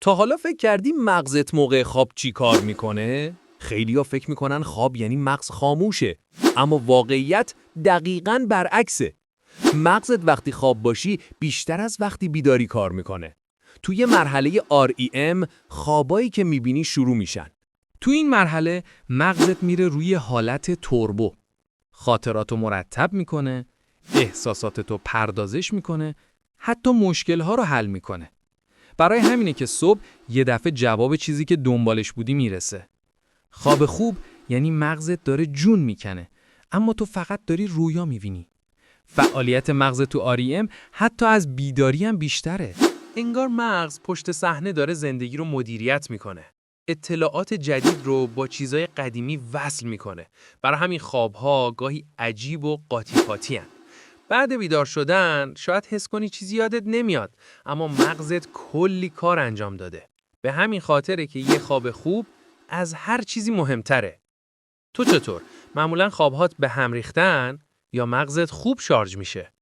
تا حالا فکر کردی مغزت موقع خواب چی کار میکنه؟ خیلی‌ها فکر میکنن خواب یعنی مغز خاموشه، اما واقعیت دقیقاً برعکسه. مغزت وقتی خواب باشی بیشتر از وقتی بیداری کار میکنه. توی مرحله REM خوابایی که میبینی شروع میشن. تو این مرحله مغزت میره روی حالت توربو. خاطراتو مرتب میکنه، احساساتتو پردازش میکنه، حتی مشکل‌ها رو حل میکنه. برای همینه که صبح یه دفعه جواب چیزی که دنبالش بودی میرسه. خواب خوب یعنی مغزت داره جون میکنه، اما تو فقط داری رویا میبینی. فعالیت مغز تو REM حتی از بیداری هم بیشتره. انگار مغز پشت صحنه داره زندگی رو مدیریت میکنه. اطلاعات جدید رو با چیزای قدیمی وصل میکنه. برای همین خوابها گاهی عجیب و قاطی هن. بعد بیدار شدن شاید حس کنی چیزی یادت نمیاد، اما مغزت کلی کار انجام داده. به همین خاطره که یه خواب خوب از هر چیزی مهمتره. تو چطور؟ معمولا خوابهات به هم ریختن یا مغزت خوب شارژ میشه؟